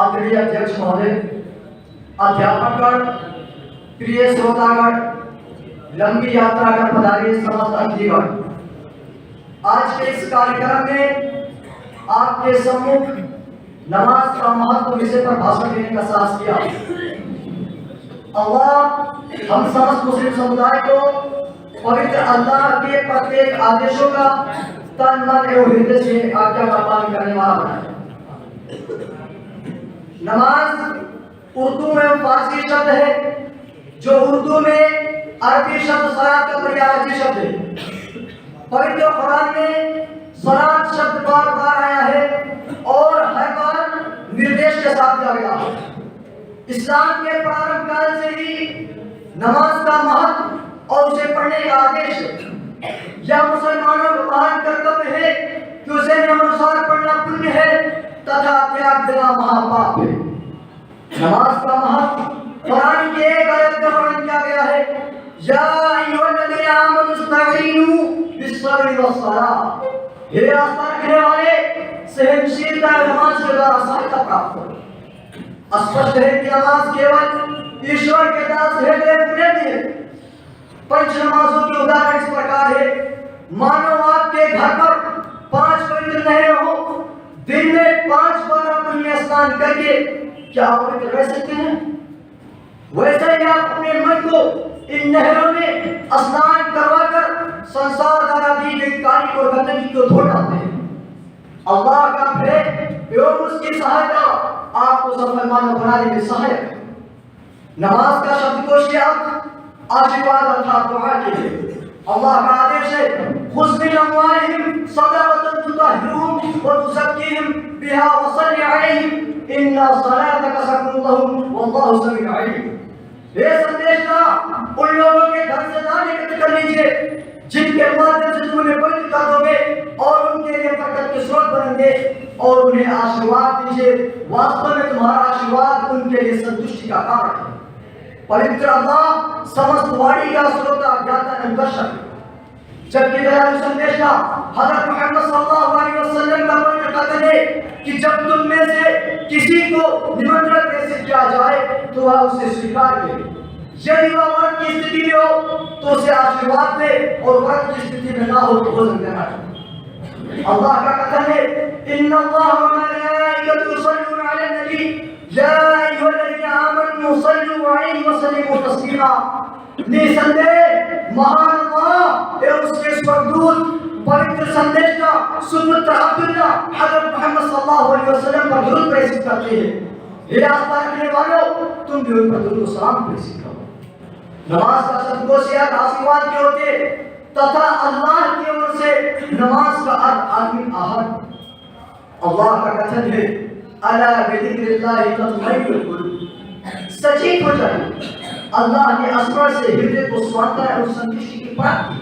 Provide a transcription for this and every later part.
आदरणीय अध्यक्ष महोदय, अध्यापकगण, प्रिय श्रोतागण, लंबी यात्रा कर पधारे समस्त अतिथिगण, आज के इस कार्यक्रम में आपके सम्मुख नमाज का महत्व विषय पर भाषण देने का साहस किया। अल्लाह हम समस्त मुस्लिम समुदाय को पवित्र अल्लाह के प्रत्येक आदेशों का तन मन एवं हृदय से आज्ञा का पालन करने वाला बनाए। नमाज उर्दू में फारसी शब्द है जो उर्दू में अरबी शब्द सलात का पर्यायवाची शब्द है। पवित्र कुरान में सलात शब्द बार बार आया है और हर बार निर्देश के साथ दिया गया है। इस्लाम के प्रारंभ काल से ही नमाज का महत्व और उसे पढ़ने का आदेश है। यह मुसलमानों का महान कर्तव्य है कि उसे नियमानुसार पढ़ना पुण्य है तथा त्याग देना महापाप है। नमाज का महत्व कुरान की एक आयत में वर्णन किया गया है, या अय्युहल्लज़ीना आमनू इस्तईनू बिस्सब्रि वस्सलाह, हे आस्था रखने वाले सहनशीलता नमाज के द्वारा सहायता प्राप्त करो। स्पष्ट है कि नमाज केवल ईश्वर के दास है। पंच नमाजों की उदाहरण इस प्रकार है, मानो आपके घर पर 5 पवित्र नहरें हो, दिन में 5 बार आप उनमें स्नान करके क्या आप पवित्र रह सकते हैं? वैसे ही आप अपने मन को इन नहरों में स्नान करवाकर संसार द्वारा दी गई कालिक और गंदगी को धो डालते हैं। अल्लाह का भय एवं उसकी सहायता आपको सफल मानव बनाने में सहायक है। नमाज का शब्दकोश आशीर्वाद अर्थात दुआ के लिए अल्लाह का आदेश है, खुज़ मिन अम्वालिहिम सदक़तन तुतahhiरुहुम व तुज़क्कीहिम बिहा व सल्लि अलैहिम इन्ना सलातक सकनुन लहुम वल्लाहु समीउन अलीम। हे संदेशा, उन लोगों के धन से दान एकत्र कर लीजिए जिनके माध्यम से तुम उन्हें पवित्र कर दोगे और उनके लिए बरकत के स्रोत बनेंगे और उन्हें आशीर्वाद दीजिए, वास्तव में तुम्हारा आशीर्वाद उनके लिए संतुष्टि का कारण है। पवित्र अल्लाह समस्त वाणी का श्रोता ज्ञाता एवं दर्शक है। जबकि दयालु संदेशा हज़रत मोहम्मद सल्लल्लाहु अलैहि वसल्लम का पवित्र कथन है कि जब तुम में से किसी को निमंत्रण प्रेषित किया जाए तो वह उसे स्वीकार करे। यदि वह व्रत की स्थिति में हो तो उसे आशीर्वाद दे और व्रत की स्थिति में ना हो तो भोजन देना चाहिए। अल्लाह का कथन है, इन्नल्लाह व मलाइकतहु युसल्लूना अलन नबी या अय्युहल्लज़ीना आमनू सल्लू अलैहि व सल्लिमू तस्लीमा। निसंदेह महान अल्लाह एवं उसके स्वर्गदूत पवित्र संदेश का सुपुत्र अब्दुल्ला हज़रत मोहम्मद सल्लल्लाहु अलैहि वसल्लम पर दुरूद प्रेषित करते हैं। हे आस्था रखने वालों, तुम भी उन पर दुरूद व सलाम प्रेषित करो। नमाज का सदकोश आशीर्वाद के होते तथा अल्लाह की ओर से नमाज का अर्थ आदमी आहत। अल्लाह का कथन है, अला बिज़िक्रिल्लाहि तत्मइन्नुल कुलूब। सचेत हो जाइए, अल्लाह के स्मरण से हृदय को स्वांतता और संतुष्टि की प्राप्ति।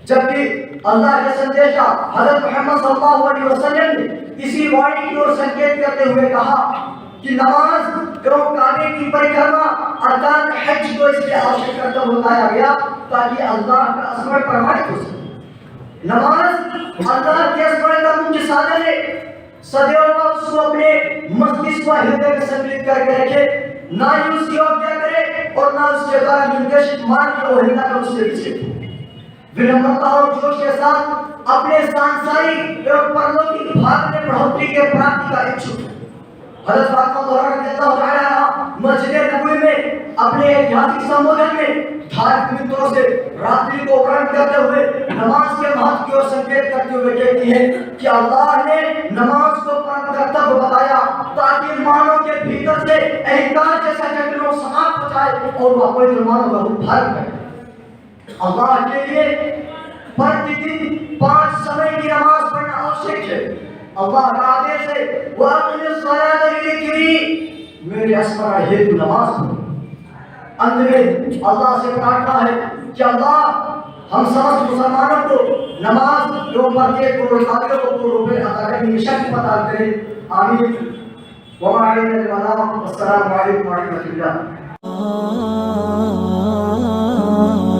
जबकि अल्लाह के संदेशा हज़रत मोहम्मद सल्लल्लाहु अलैहि वसल्लम ने इसी वाणी की ओर संकेत करते हुए कहा कि नमाज एवं काबे की परिक्रमा अर्थात हज को इसलिए आवश्यक कर्तव्य बताया गया ताकि अल्लाह का स्मरण प्रमाणित हो सके। नमाज अल्लाह के स्मरण का मुख्य साधन है। सदैव उसको अपने मस्तिष्क व हृदय में संकलित करके रखे, ना ही उसकी अवज्ञा करे और ना उसके द्वारा निर्देशित मार्ग की अवहेलना कर उससे विचलित। विनम्रता और जोश के साथ अपने सांसारिक एवं परलौकिक भाग में बढ़ोतरी के प्राप्ति का इच्छुक है। हज़रत फातिमा रज़ियल्लाहु अन्हा मस्जिद नबवी में अपने ऐतिहासिक संबोधन में धार्मिक मित्रों से रात्रि को वर्णन करते हुए नमाज के महत्व की ओर संकेत करते हुए कहती है कि अल्लाह ने नमाज को परम कर्तव्य बताया ताकि मानव के भीतर से अहंकार जैसा जंगलों समाप्त हो जाए और वह पवित्र मानव का रूप धारण करे। अल्लाह के लिए प्रतिदिन 5 समय की नमाज पढ़ना आवश्यक है। अल्लाह का आदेश है, वक़्तिस सलात लिज़िक्री, मेरे स्मरण हेतु नमाज पढ़ो। अंत में अल्लाह से प्रार्थना है कि अल्लाह हम समस्त मुसलमानों को नमाज एवं प्रत्येक रोजगारियों को पूर्ण रूप में अदा करने की शक्ति प्रदान करें। आमीन। वमा अलैना इल्ला अल बलाग। अस्सलामु अलैकुम व रहमतुल्लाह।